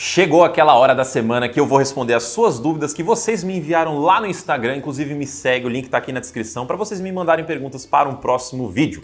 Chegou aquela hora da semana que eu vou responder as suas dúvidas que vocês me enviaram lá no Instagram, inclusive me segue, o link está aqui na descrição para vocês me mandarem perguntas para um próximo vídeo.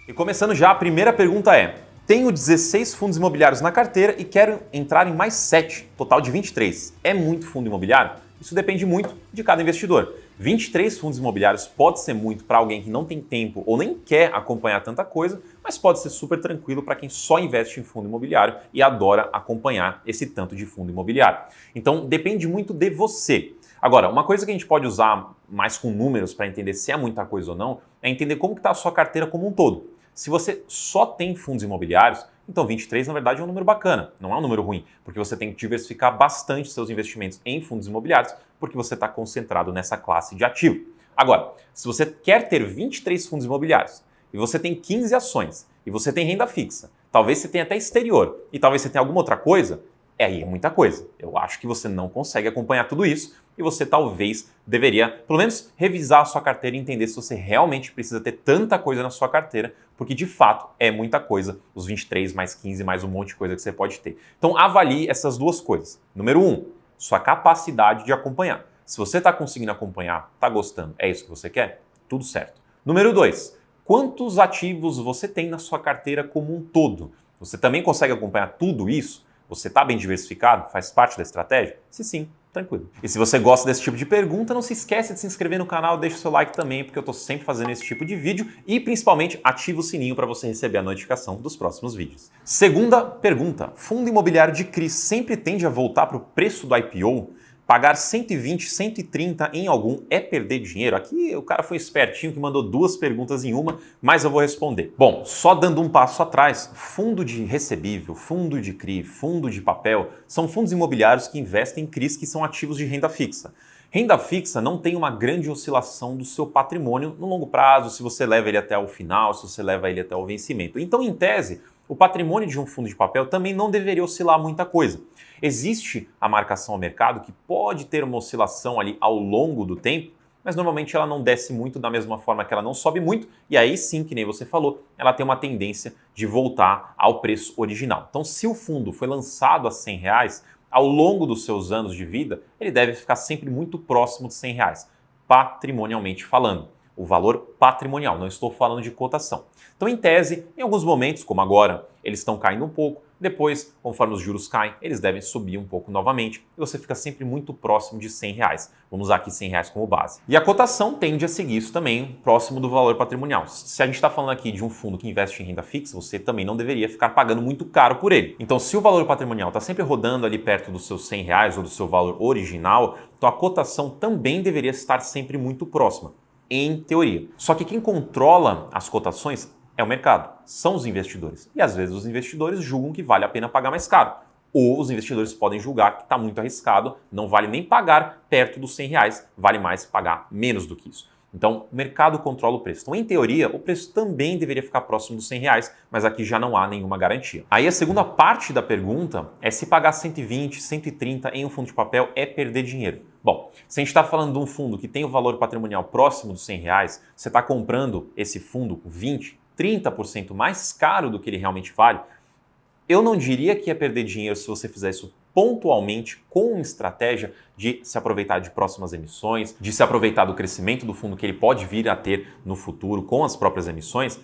E começando já, a primeira pergunta é: tenho 16 fundos imobiliários na carteira e quero entrar em mais 7, total de 23. É muito fundo imobiliário? Isso depende muito de cada investidor. 23 fundos imobiliários pode ser muito para alguém que não tem tempo ou nem quer acompanhar tanta coisa, mas pode ser super tranquilo para quem só investe em fundo imobiliário e adora acompanhar esse tanto de fundo imobiliário. Então depende muito de você. Agora, uma coisa que a gente pode usar mais com números para entender se é muita coisa ou não, é entender como está a sua carteira como um todo. Se você só tem fundos imobiliários, então 23 na verdade é um número bacana, não é um número ruim, porque você tem que diversificar bastante seus investimentos em fundos imobiliários, porque você está concentrado nessa classe de ativo. Agora, se você quer ter 23 fundos imobiliários e você tem 15 ações e você tem renda fixa, talvez você tenha até exterior e talvez você tenha alguma outra coisa, aí é muita coisa. Eu acho que você não consegue acompanhar tudo isso e você talvez deveria, pelo menos, revisar a sua carteira e entender se você realmente precisa ter tanta coisa na sua carteira, porque de fato é muita coisa, os 23 mais 15 mais um monte de coisa que você pode ter. Então avalie essas duas coisas. Número 1, sua capacidade de acompanhar. Se você está conseguindo acompanhar, está gostando, é isso que você quer? Tudo certo. Número 2, quantos ativos você tem na sua carteira como um todo? Você também consegue acompanhar tudo isso? Você está bem diversificado? Faz parte da estratégia? Se sim, tranquilo. E se você gosta desse tipo de pergunta, não se esquece de se inscrever no canal, deixa o seu like também, porque eu estou sempre fazendo esse tipo de vídeo e principalmente ativa o sininho para você receber a notificação dos próximos vídeos. Segunda pergunta: fundo imobiliário de CRI sempre tende a voltar para o preço do IPO? Pagar 120, 130 em algum é perder dinheiro? Aqui o cara foi espertinho que mandou duas perguntas em uma, mas eu vou responder. Bom, só dando um passo atrás, fundo de recebível, fundo de CRI, fundo de papel, são fundos imobiliários que investem em CRIs que são ativos de renda fixa. Renda fixa não tem uma grande oscilação do seu patrimônio no longo prazo, se você leva ele até o final, se você leva ele até o vencimento. Então, em tese, o patrimônio de um fundo de papel também não deveria oscilar muita coisa. Existe a marcação ao mercado que pode ter uma oscilação ali ao longo do tempo, mas normalmente ela não desce muito da mesma forma que ela não sobe muito, e aí sim, que nem você falou, ela tem uma tendência de voltar ao preço original. Então, se o fundo foi lançado a R$100, ao longo dos seus anos de vida, ele deve ficar sempre muito próximo de R$100, patrimonialmente falando. O valor patrimonial, não estou falando de cotação. Então, em tese, em alguns momentos, como agora, eles estão caindo um pouco, depois, conforme os juros caem, eles devem subir um pouco novamente e você fica sempre muito próximo de R$100. Vamos usar aqui R$100 como base. E a cotação tende a seguir isso também, próximo do valor patrimonial. Se a gente está falando aqui de um fundo que investe em renda fixa, você também não deveria ficar pagando muito caro por ele. Então, se o valor patrimonial está sempre rodando ali perto dos seus R$100 ou do seu valor original, então a cotação também deveria estar sempre muito próxima, em teoria. Só que quem controla as cotações é o mercado, são os investidores. E às vezes os investidores julgam que vale a pena pagar mais caro. Ou os investidores podem julgar que está muito arriscado, não vale nem pagar perto dos R$100, vale mais pagar menos do que isso. Então, o mercado controla o preço. Então, em teoria, o preço também deveria ficar próximo dos R$100, mas aqui já não há nenhuma garantia. Aí a segunda parte da pergunta é se pagar 120, 130 em um fundo de papel é perder dinheiro. Bom, se a gente está falando de um fundo que tem o valor patrimonial próximo dos R$100, você está comprando esse fundo com 20, 30% mais caro do que ele realmente vale, eu não diria que é perder dinheiro se você fizer isso pontualmente com uma estratégia de se aproveitar de próximas emissões, de se aproveitar do crescimento do fundo que ele pode vir a ter no futuro com as próprias emissões,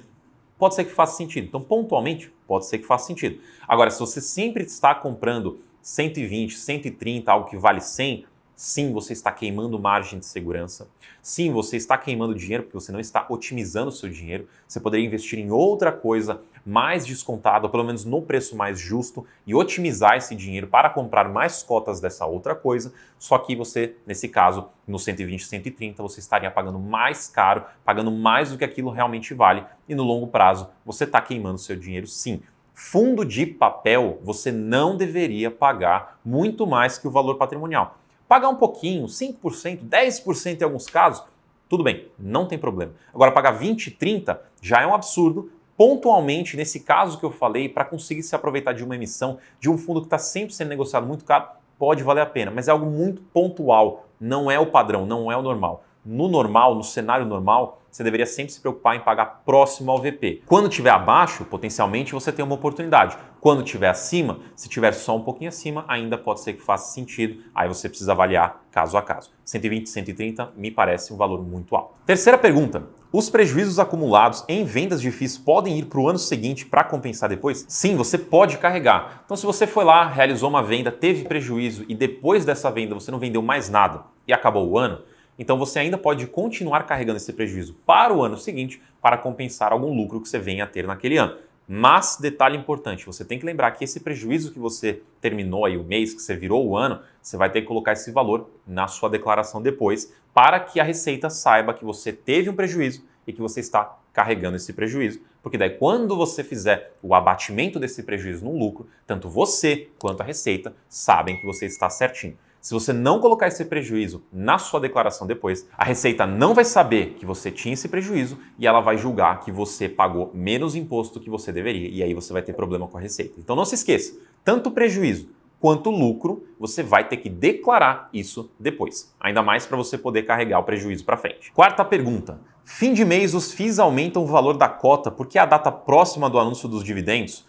pode ser que faça sentido. Então, pontualmente, pode ser que faça sentido. Agora, se você sempre está comprando 120, 130, algo que vale 100, sim, você está queimando margem de segurança. Sim, você está queimando dinheiro porque você não está otimizando o seu dinheiro. Você poderia investir em outra coisa mais descontada, ou pelo menos no preço mais justo, e otimizar esse dinheiro para comprar mais cotas dessa outra coisa. Só que você, nesse caso, no 120, 130, você estaria pagando mais caro, pagando mais do que aquilo realmente vale. E no longo prazo, você está queimando seu dinheiro sim. Fundo de papel, você não deveria pagar muito mais que o valor patrimonial. Pagar um pouquinho, 5%, 10% em alguns casos, tudo bem, não tem problema. Agora, pagar 20, 30 já é um absurdo. Pontualmente, nesse caso que eu falei, para conseguir se aproveitar de uma emissão, de um fundo que está sempre sendo negociado muito caro, pode valer a pena, mas é algo muito pontual, não é o padrão, não é o normal. No normal, no cenário normal, você deveria sempre se preocupar em pagar próximo ao VP. Quando estiver abaixo, potencialmente você tem uma oportunidade. Quando estiver acima, se estiver só um pouquinho acima, ainda pode ser que faça sentido, aí você precisa avaliar caso a caso. 120, 130 me parece um valor muito alto. Terceira pergunta. Os prejuízos acumulados em vendas de FIIs podem ir para o ano seguinte para compensar depois? Sim, você pode carregar. Então, se você foi lá, realizou uma venda, teve prejuízo e depois dessa venda você não vendeu mais nada e acabou o ano, então você ainda pode continuar carregando esse prejuízo para o ano seguinte para compensar algum lucro que você venha a ter naquele ano. Mas, detalhe importante, você tem que lembrar que esse prejuízo que você terminou aí o mês, que você virou o ano, você vai ter que colocar esse valor na sua declaração depois para que a Receita saiba que você teve um prejuízo e que você está carregando esse prejuízo, porque daí quando você fizer o abatimento desse prejuízo no lucro, tanto você quanto a Receita sabem que você está certinho. Se você não colocar esse prejuízo na sua declaração depois, a Receita não vai saber que você tinha esse prejuízo e ela vai julgar que você pagou menos imposto que você deveria. E aí você vai ter problema com a Receita. Então não se esqueça, tanto o prejuízo quanto o lucro, você vai ter que declarar isso depois. Ainda mais para você poder carregar o prejuízo para frente. Quarta pergunta. Fim de mês, os FIIs aumentam o valor da cota porque é a data próxima do anúncio dos dividendos?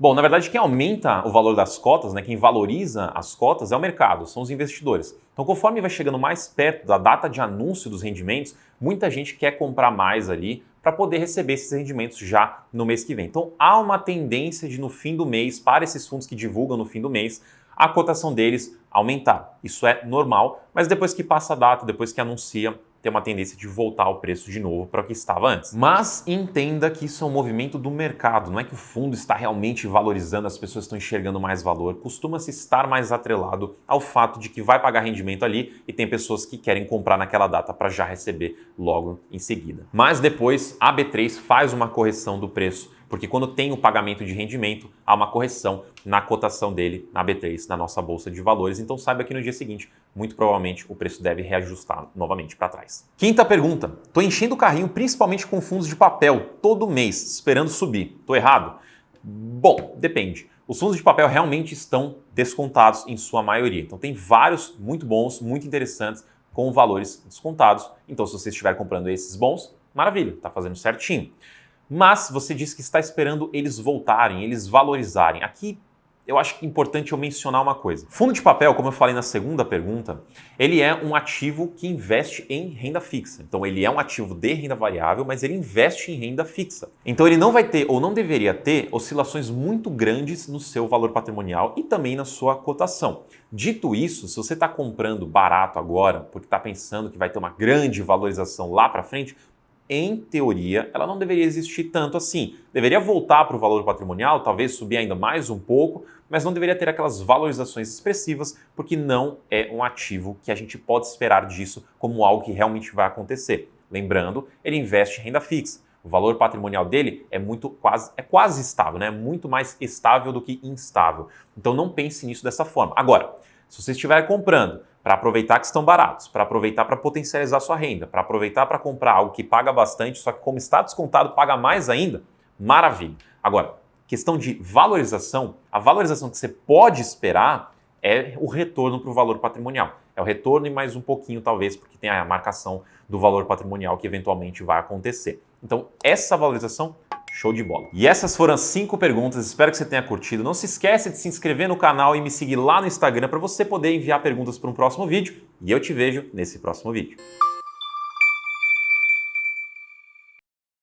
Bom, na verdade, quem aumenta o valor das cotas, quem valoriza as cotas é o mercado, são os investidores. Então, conforme vai chegando mais perto da data de anúncio dos rendimentos, muita gente quer comprar mais ali para poder receber esses rendimentos já no mês que vem. Então, há uma tendência de no fim do mês, para esses fundos que divulgam no fim do mês, a cotação deles aumentar. Isso é normal, mas depois que passa a data, depois que anuncia, tem uma tendência de voltar ao preço de novo para o que estava antes. Mas entenda que isso é um movimento do mercado, não é que o fundo está realmente valorizando, as pessoas estão enxergando mais valor, costuma-se estar mais atrelado ao fato de que vai pagar rendimento ali e tem pessoas que querem comprar naquela data para já receber logo em seguida. Mas depois a B3 faz uma correção do preço, porque quando tem o pagamento de rendimento, há uma correção na cotação dele na B3, na nossa Bolsa de Valores. Então saiba que no dia seguinte, muito provavelmente, o preço deve reajustar novamente para trás. Quinta pergunta. Estou enchendo o carrinho principalmente com fundos de papel todo mês, esperando subir. Estou errado? Bom, depende. Os fundos de papel realmente estão descontados em sua maioria. Então tem vários muito bons, muito interessantes, com valores descontados. Então se você estiver comprando esses bons, maravilha, está fazendo certinho. Mas você disse que está esperando eles voltarem, eles valorizarem. Aqui eu acho que é importante eu mencionar uma coisa. Fundo de papel, como eu falei na segunda pergunta, ele é um ativo que investe em renda fixa. Então ele é um ativo de renda variável, mas ele investe em renda fixa. Então ele não vai ter ou não deveria ter oscilações muito grandes no seu valor patrimonial e também na sua cotação. Dito isso, se você está comprando barato agora, porque está pensando que vai ter uma grande valorização lá para frente, em teoria, ela não deveria existir tanto assim. Deveria voltar para o valor patrimonial, talvez subir ainda mais um pouco, mas não deveria ter aquelas valorizações expressivas, porque não é um ativo que a gente pode esperar disso como algo que realmente vai acontecer. Lembrando, ele investe em renda fixa. O valor patrimonial dele é quase estável, né? Muito mais estável do que instável. Então não pense nisso dessa forma. Agora, se você estiver comprando para aproveitar que estão baratos, para aproveitar para potencializar sua renda, para aproveitar para comprar algo que paga bastante, só que como está descontado, paga mais ainda, maravilha. Agora, questão de valorização, a valorização que você pode esperar é o retorno para o valor patrimonial. É o retorno e mais um pouquinho, talvez, porque tem a marcação do valor patrimonial que eventualmente vai acontecer. Então, essa valorização, show de bola. E essas foram as 5 perguntas, espero que você tenha curtido. Não se esquece de se inscrever no canal e me seguir lá no Instagram para você poder enviar perguntas para um próximo vídeo. E eu te vejo nesse próximo vídeo.